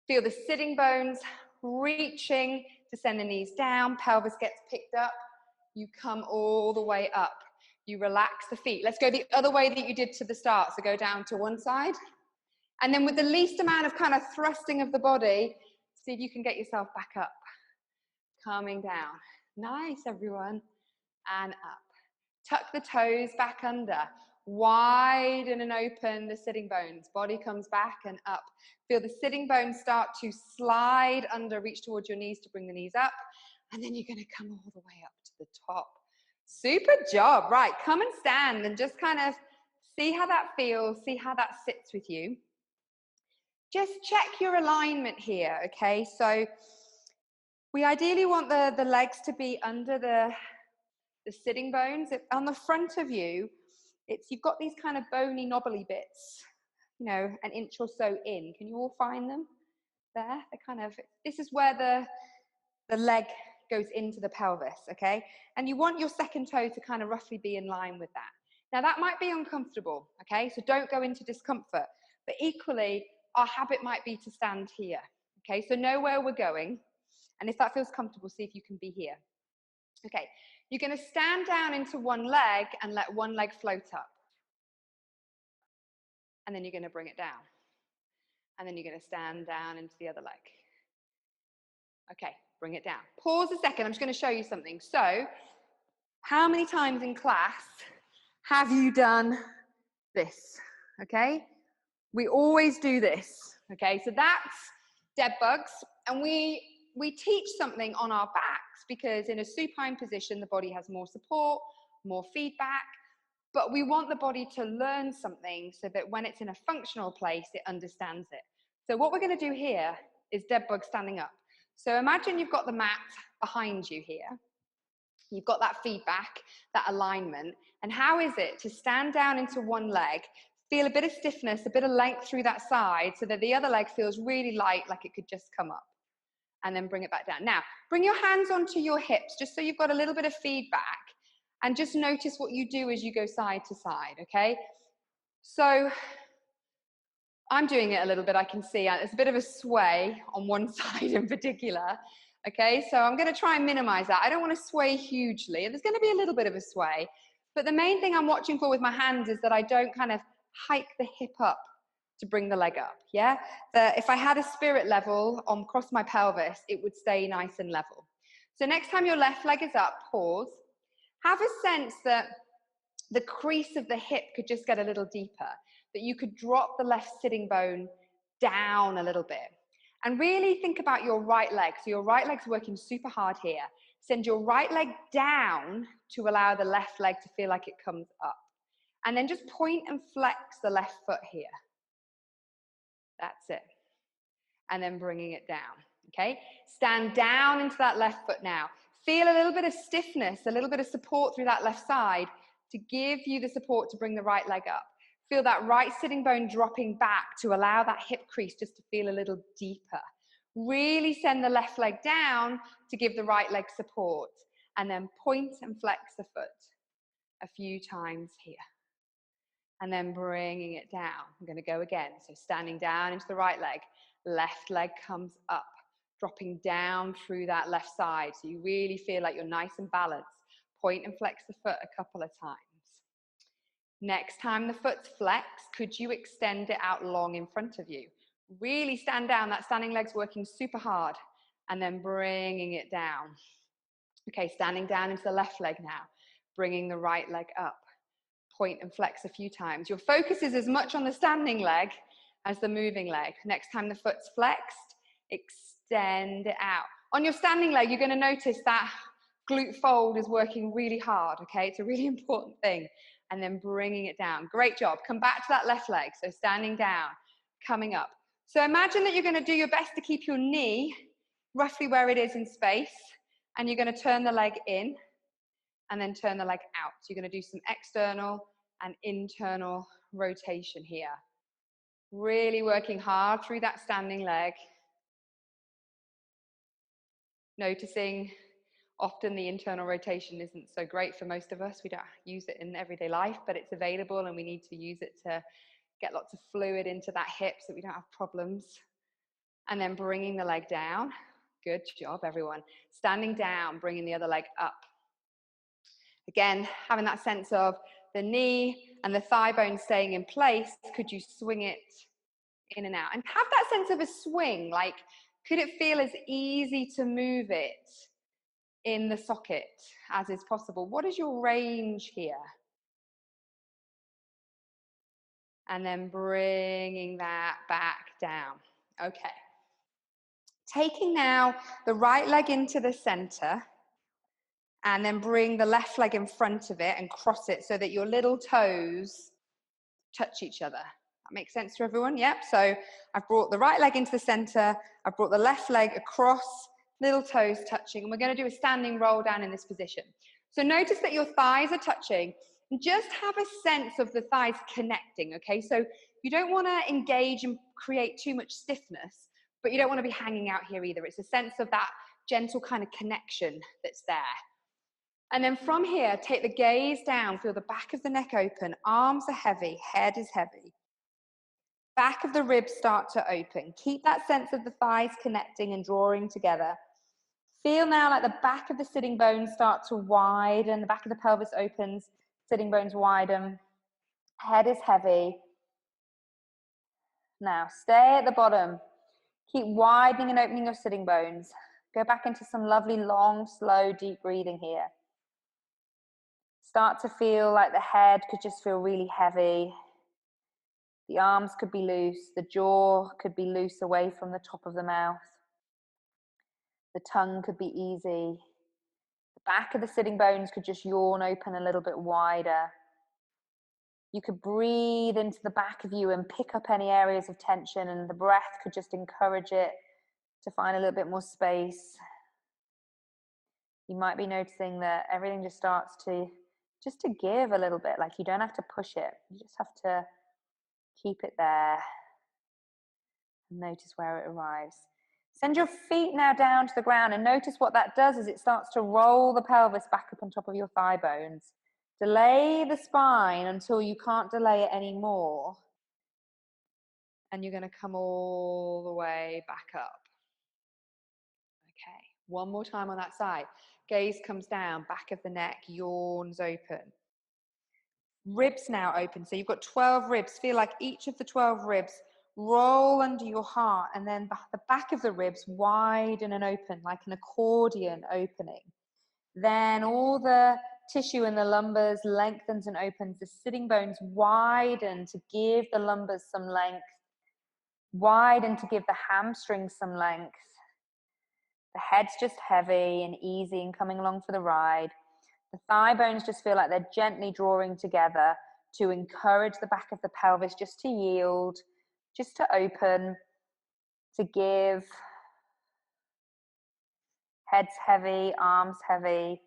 S1: Feel the sitting bones reaching to send the knees down. Pelvis gets picked up. You come all the way up. You relax the feet. Let's go the other way that you did to the start. So go down to one side. And then with the least amount of kind of thrusting of the body, see if you can get yourself back up. Calming down. Nice, everyone. And up. Tuck the toes back under. Widen and open the sitting bones. Body comes back and up. Feel the sitting bones start to slide under. Reach towards your knees to bring the knees up. And then you're going to come all the way up to the top. Super job. Right, come and stand and just kind of see how that feels, see how that sits with you. Just check your alignment here, okay? So we ideally want the legs to be under the sitting bones. On the front of you, you've got these kind of bony, knobbly bits, you know, an inch or so in. Can you all find them there? This is where the leg goes into the pelvis, okay? And you want your second toe to kind of roughly be in line with that. Now that might be uncomfortable, okay? So don't go into discomfort. But equally, our habit might be to stand here, okay? So know where we're going. And if that feels comfortable, see if you can be here. Okay, you're gonna stand down into one leg and let one leg float up. And then you're gonna bring it down. And then you're gonna stand down into the other leg. Okay, bring it down. Pause a second, I'm just gonna show you something. So, how many times in class have you done this? Okay, we always do this. Okay, so that's dead bugs. And we teach something on our backs because in a supine position, the body has more support, more feedback, but we want the body to learn something so that when it's in a functional place, it understands it. So what we're gonna do here is dead bug standing up. So imagine you've got the mat behind you here. You've got that feedback, that alignment. And how is it to stand down into one leg, feel a bit of stiffness, a bit of length through that side so that the other leg feels really light, like it could just come up. And then bring it back down. Now, bring your hands onto your hips, just so you've got a little bit of feedback. And just notice what you do as you go side to side, okay? So, I'm doing it a little bit, I can see. There's a bit of a sway on one side in particular. Okay, so I'm going to try and minimize that. I don't want to sway hugely. There's going to be a little bit of a sway. But the main thing I'm watching for with my hands is that I don't kind of hike the hip up to bring the leg up, yeah? If I had a spirit level across my pelvis, it would stay nice and level. So next time your left leg is up, pause. Have a sense that the crease of the hip could just get a little deeper, that you could drop the left sitting bone down a little bit. And really think about your right leg. So your right leg's working super hard here. Send your right leg down to allow the left leg to feel like it comes up. And then just point and flex the left foot here. That's it. And then bringing it down, okay? Stand down into that left foot now. Feel a little bit of stiffness, a little bit of support through that left side to give you the support to bring the right leg up. Feel that right sitting bone dropping back to allow that hip crease just to feel a little deeper. Really send the left leg down to give the right leg support. And then point and flex the foot a few times here. And then bringing it down. I'm going to go again. So standing down into the right leg. Left leg comes up. Dropping down through that left side. So you really feel like you're nice and balanced. Point and flex the foot a couple of times. Next time the foot's flexed, could you extend it out long in front of you? Really stand down. That standing leg's working super hard. And then bringing it down. Okay, standing down into the left leg now. Bringing the right leg up. Point and flex a few times. Your focus is as much on the standing leg as the moving leg. Next time the foot's flexed, extend it out. On your standing leg, you're going to notice that glute fold is working really hard, okay? It's a really important thing. And then bringing it down. Great job. Come back to that left leg. So standing down, coming up. So imagine that you're going to do your best to keep your knee roughly where it is in space. And you're going to turn the leg in and then turn the leg out. So you're going to do some external and internal rotation here. Really working hard through that standing leg. Noticing often the internal rotation isn't so great for most of us. We don't use it in everyday life, but it's available and we need to use it to get lots of fluid into that hip so we don't have problems. And then bringing the leg down. Good job, everyone. Standing down, bringing the other leg up. Again, having that sense of the knee and the thigh bone staying in place. Could you swing it in and out? And have that sense of a swing, like could it feel as easy to move it in the socket as is possible? What is your range here? And then bringing that back down. Okay. Taking now the right leg into the center And then bring the left leg in front of it and cross it so that your little toes touch each other. That makes sense to everyone? Yep. So I've brought the right leg into the center. I've brought the left leg across, little toes touching. And we're going to do a standing roll down in this position. So notice that your thighs are touching. And just have a sense of the thighs connecting, okay? So you don't want to engage and create too much stiffness, but you don't want to be hanging out here either. It's a sense of that gentle kind of connection that's there. And then from here, take the gaze down, feel the back of the neck open, arms are heavy, head is heavy. Back of the ribs start to open. Keep that sense of the thighs connecting and drawing together. Feel now like the back of the sitting bones start to widen, the back of the pelvis opens, sitting bones widen, head is heavy. Now stay at the bottom. Keep widening and opening your sitting bones. Go back into some lovely, long, slow, deep breathing here. Start to feel like the head could just feel really heavy. The arms could be loose. The jaw could be loose away from the top of the mouth. The tongue could be easy. The back of the sitting bones could just yawn open a little bit wider. You could breathe into the back of you and pick up any areas of tension, and the breath could just encourage it to find a little bit more space. You might be noticing that everything just starts to give a little bit, like you don't have to push it. You just have to keep it there and notice where it arrives. Send your feet now down to the ground and notice what that does is it starts to roll the pelvis back up on top of your thigh bones. Delay the spine until you can't delay it anymore. And you're going to come all the way back up. Okay, one more time on that side. Gaze comes down, back of the neck, yawns open. Ribs now open. So you've got 12 ribs. Feel like each of the 12 ribs roll under your heart, and then the back of the ribs widen and open like an accordion opening. Then all the tissue in the lumbars lengthens and opens. The sitting bones widen to give the lumbars some length. Widen to give the hamstrings some length. The head's just heavy and easy and coming along for the ride. The thigh bones just feel like they're gently drawing together to encourage the back of the pelvis just to yield, just to open, to give. Head's heavy, arms heavy.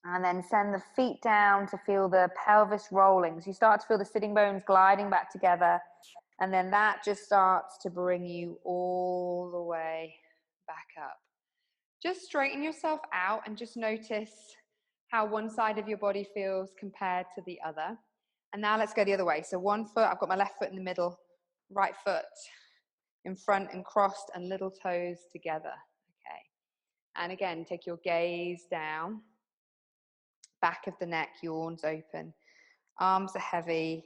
S1: And then send the feet down to feel the pelvis rolling. So you start to feel the sitting bones gliding back together. And then that just starts to bring you all the way back up. Just straighten yourself out and just notice how one side of your body feels compared to the other. And now let's go the other way. So one foot, I've got my left foot in the middle, right foot in front and crossed and little toes together. Okay. And again, take your gaze down. Back of the neck yawns open. Arms are heavy.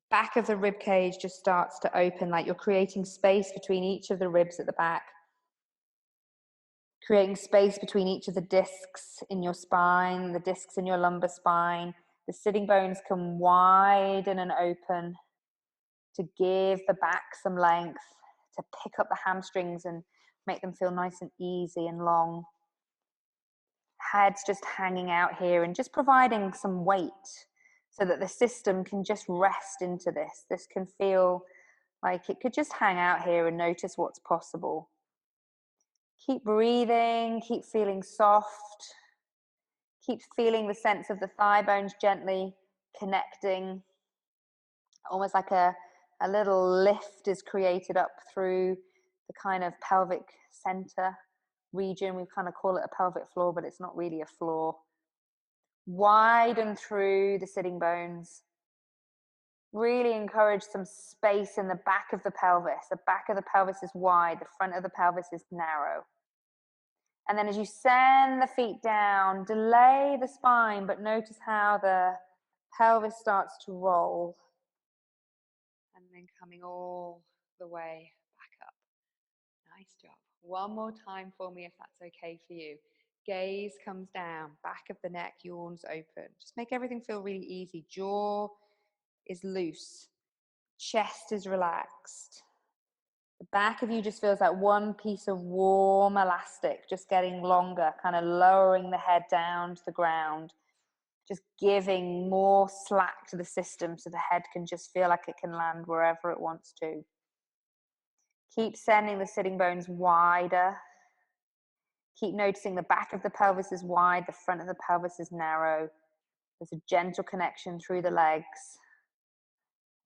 S1: Back of the rib cage just starts to open, like you're creating space between each of the ribs at the back. Creating space between each of the discs in your spine, the discs in your lumbar spine. The sitting bones come widen and open to give the back some length, to pick up the hamstrings and make them feel nice and easy and long. Head's just hanging out here and just providing some weight so that the system can just rest into this. This can feel like it could just hang out here and notice what's possible. Keep breathing, keep feeling soft. Keep feeling the sense of the thigh bones gently connecting. Almost like a little lift is created up through the kind of pelvic center region. We kind of call it a pelvic floor, but it's not really a floor. Widen through the sitting bones. Really encourage some space in the back of the pelvis. The back of the pelvis is wide, the front of the pelvis is narrow. And then as you send the feet down, delay the spine, but notice how the pelvis starts to roll. And then coming all the way back up. Nice job. One more time for me if that's okay for you. Gaze comes down, back of the neck yawns open. Just make everything feel really easy. Jaw is loose. Chest is relaxed.
S2: The back of you just feels like one piece of warm elastic, just getting longer, kind of lowering the head down to the ground, just giving more slack to the system so the head can just feel like it can land wherever it wants to. Keep sending the sitting bones wider. Keep noticing the back of the pelvis is wide, the front of the pelvis is narrow. There's a gentle connection through the legs,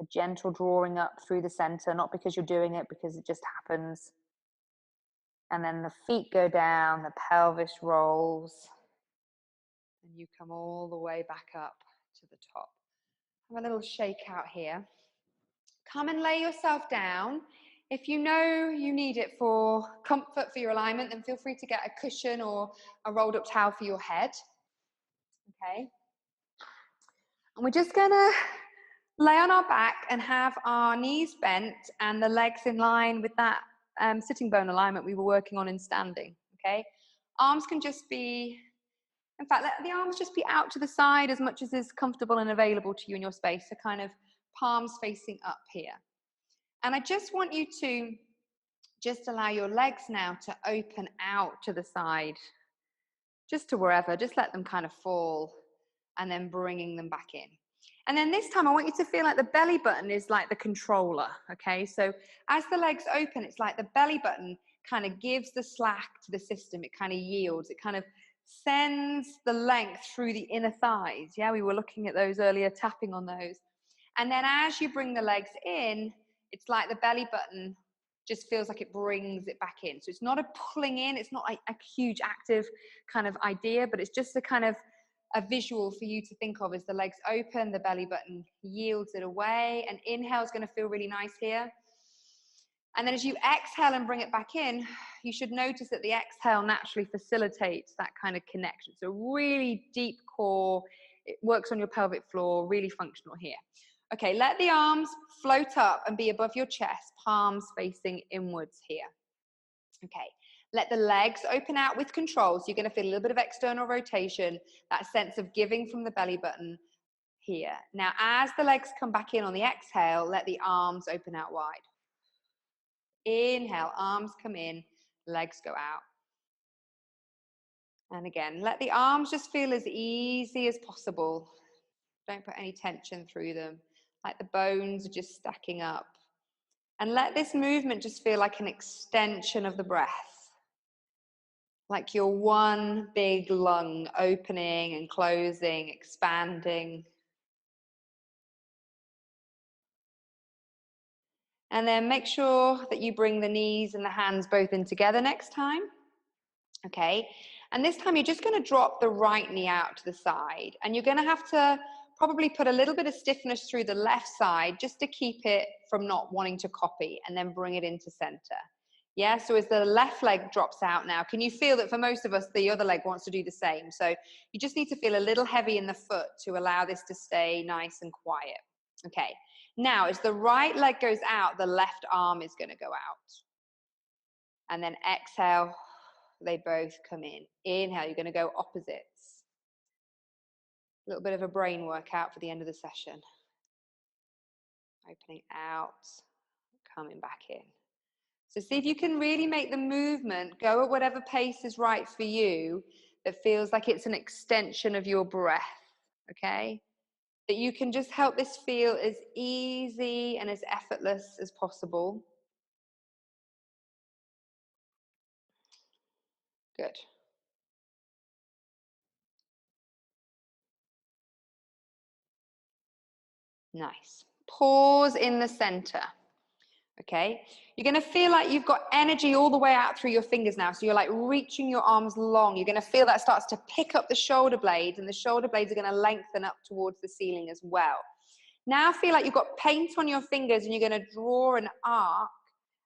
S2: a gentle drawing up through the center, not because you're doing it, because it just happens. And then the feet go down, the pelvis rolls, and you come all the way back up to the top. Have a little shake out here. Come and lay yourself down. If you know you need it for comfort for your alignment, then feel free to get a cushion or a rolled up towel for your head. Okay. And we're just gonna lay on our back and have our knees bent and the legs in line with that sitting bone alignment we were working on in standing. Okay. Arms can just be, in fact, let the arms just be out to the side as much as is comfortable and available to you in your space. So kind of palms facing up here. And I just want you to just allow your legs now to open out to the side, just to wherever, just let them kind of fall and then bringing them back in. And then this time I want you to feel like the belly button is like the controller, okay? So as the legs open, it's like the belly button kind of gives the slack to the system. It kind of yields, it kind of sends the length through the inner thighs. Yeah, we were looking at those earlier, tapping on those. And then as you bring the legs in, it's like the belly button just feels like it brings it back in. So it's not a pulling in, it's not a huge active kind of idea, but it's just a kind of a visual for you to think of as the legs open, the belly button yields it away, and inhale is going to feel really nice here. And then as you exhale and bring it back in, you should notice that the exhale naturally facilitates that kind of connection. So really deep core, it works on your pelvic floor, really functional here. Okay, let the arms float up and be above your chest, palms facing inwards here. Okay, let the legs open out with control. So you're going to feel a little bit of external rotation, that sense of giving from the belly button here. Now, as the legs come back in on the exhale, let the arms open out wide. Inhale, arms come in, legs go out. And again, let the arms just feel as easy as possible. Don't put any tension through them, like the bones are just stacking up. And let this movement just feel like an extension of the breath, like your one big lung opening and closing, expanding. And then make sure that you bring the knees and the hands both in together next time. Okay, and this time you're just going to drop the right knee out to the side, and you're going to have to probably put a little bit of stiffness through the left side just to keep it from not wanting to copy, and then bring it into center. Yeah, so as the left leg drops out now, can you feel that for most of us, the other leg wants to do the same? So you just need to feel a little heavy in the foot to allow this to stay nice and quiet. Okay, now as the right leg goes out, the left arm is going to go out. And then exhale, they both come in. Inhale, you're going to go opposites. A little bit of a brain workout for the end of the session. Opening out, coming back in. So see if you can really make the movement go at whatever pace is right for you, that feels like it's an extension of your breath, okay? That you can just help this feel as easy and as effortless as possible. Good. Nice. Pause in the center. Okay, you're going to feel like you've got energy all the way out through your fingers now. So you're like reaching your arms long. You're going to feel that starts to pick up the shoulder blades, and the shoulder blades are going to lengthen up towards the ceiling as well. Now feel like you've got paint on your fingers, and you're going to draw an arc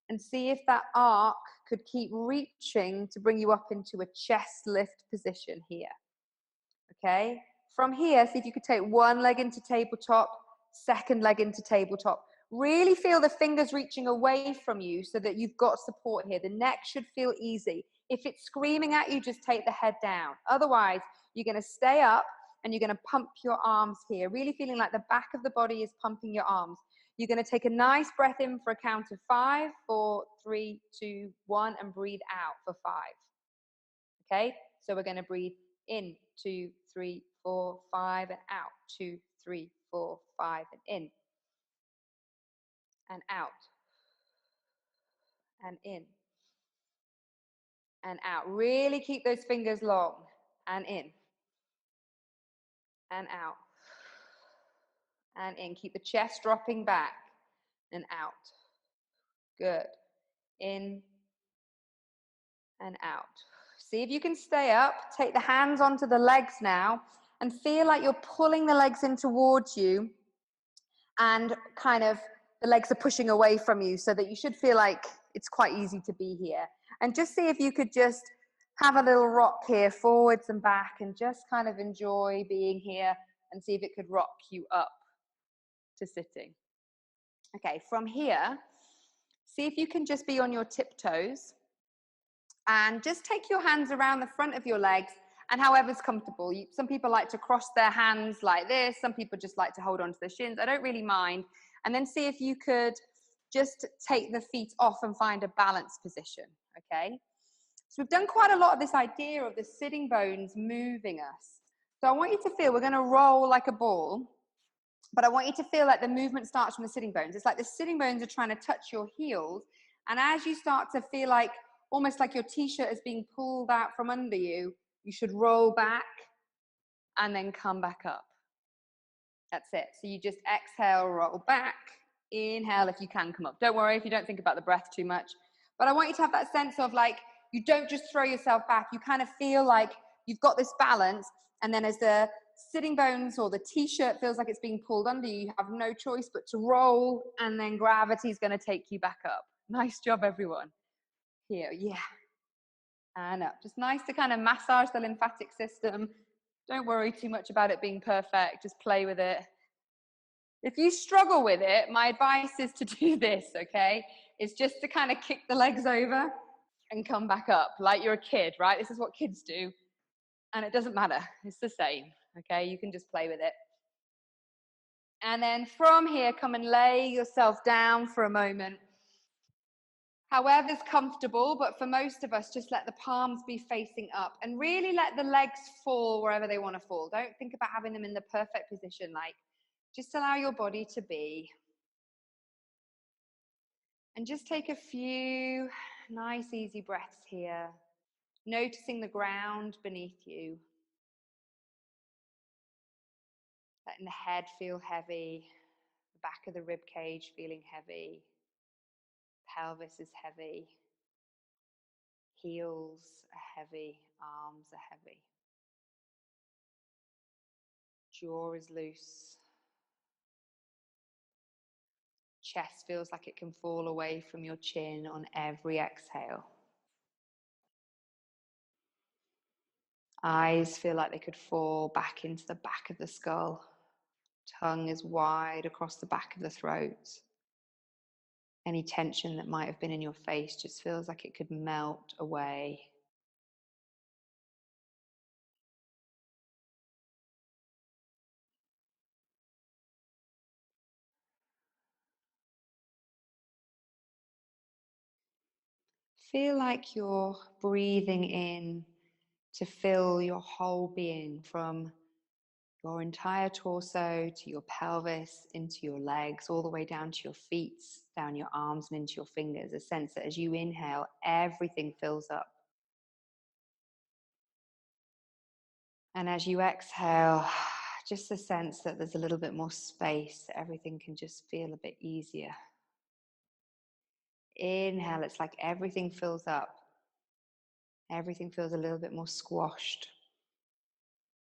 S2: and see if that arc could keep reaching to bring you up into a chest lift position here. Okay, from here, see if you could take one leg into tabletop, second leg into tabletop. Really feel the fingers reaching away from you so that you've got support here. The neck should feel easy. If it's screaming at you, just take the head down. Otherwise, you're going to stay up and you're going to pump your arms here, really feeling like the back of the body is pumping your arms. You're going to take a nice breath in for a count of 5, 4, 3, 2, 1, and breathe out for 5. Okay, so we're going to breathe in, 2, 3, 4, 5, and out, 2, 3, 4, 5, and in, and out, and in, and out. Really keep those fingers long, and in, and out, and in. Keep the chest dropping back, and out. Good. In and out. See if you can stay up. Take the hands onto the legs now and feel like you're pulling the legs in towards you, and kind of the legs are pushing away from you, so that you should feel like it's quite easy to be here. And just see if you could just have a little rock here, forwards and back, and just kind of enjoy being here and see if it could rock you up to sitting. Okay, from here, see if you can just be on your tiptoes and just take your hands around the front of your legs, and however's comfortable. Some people like to cross their hands like this. Some people just like to hold on to their shins. I don't really mind. And then see if you could just take the feet off and find a balanced position, okay? So we've done quite a lot of this idea of the sitting bones moving us. So I want you to feel, we're going to roll like a ball, but I want you to feel like the movement starts from the sitting bones. It's like the sitting bones are trying to touch your heels. And as you start to feel like, almost like your t-shirt is being pulled out from under you, you should roll back and then come back up. That's it. So you just exhale, roll back, inhale if you can come up. Don't worry if you don't think about the breath too much. But I want you to have that sense of like, you don't just throw yourself back. You kind of feel like you've got this balance. And then as the sitting bones or the t-shirt feels like it's being pulled under you, you have no choice but to roll, and then gravity's going to take you back up. Nice job, everyone. Here, yeah. And up. Just nice to kind of massage the lymphatic system. Don't worry too much about it being perfect. Just play with it. If you struggle with it, my advice is to do this, okay? It's just to kind of kick the legs over and come back up like you're a kid, right? This is what kids do. And it doesn't matter. It's the same, okay? You can just play with it. And then from here, come and lay yourself down for a moment. However's comfortable, but for most of us, just let the palms be facing up and really let the legs fall wherever they want to fall. Don't think about having them in the perfect position. Like, just allow your body to be. And just take a few nice, easy breaths here, noticing the ground beneath you. Letting the head feel heavy, the back of the rib cage feeling heavy, pelvis is heavy, heels are heavy, arms are heavy. Jaw is loose. Chest feels like it can fall away from your chin on every exhale. Eyes feel like they could fall back into the back of the skull. Tongue is wide across the back of the throat. Any tension that might have been in your face just feels like it could melt away. Feel like you're breathing in to fill your whole being, from your entire torso to your pelvis, into your legs, all the way down to your feet, down your arms and into your fingers. A sense that as you inhale, everything fills up. And as you exhale, just a sense that there's a little bit more space, that everything can just feel a bit easier. Inhale, it's like everything fills up. Everything feels a little bit more squashed.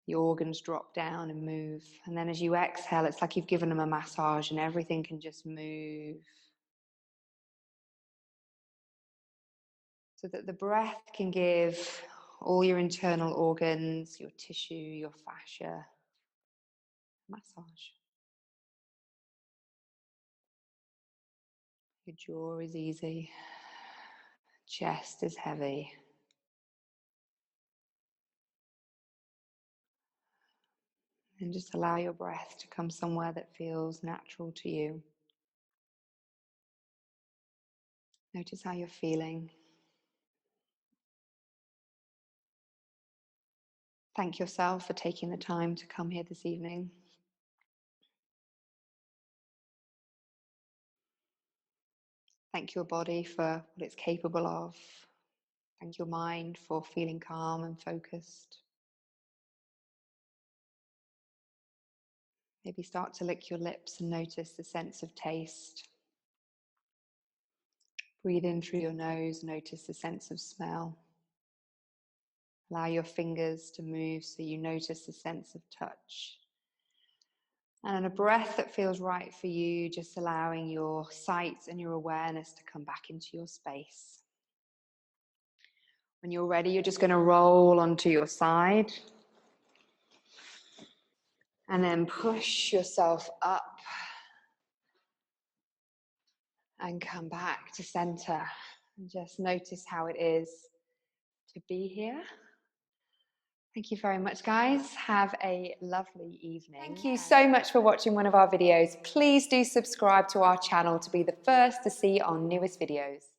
S2: The organs drop down and move. And then as you exhale, it's like you've given them a massage and everything can just move. So that the breath can give all your internal organs, your tissue, your fascia, massage. Your jaw is easy. Chest is heavy. And just allow your breath to come somewhere that feels natural to you.
S1: Notice how you're feeling. Thank yourself for taking the time to come here this evening. Thank your body for what it's capable of. Thank your mind for feeling calm and focused. Maybe start to lick your lips and notice the sense of taste. Breathe in through your nose, notice the sense of smell. Allow your fingers to move so you notice the sense of touch. And a breath that feels right for you, just allowing your sight and your awareness to come back into your space. When you're ready, you're just going to roll onto your side. And then push yourself up. And come back to center. And just notice how it is to be here. Thank you very much, guys. Have a lovely evening. Thank you so much for watching one of our videos. Please do subscribe to our channel to be the first to see our newest videos.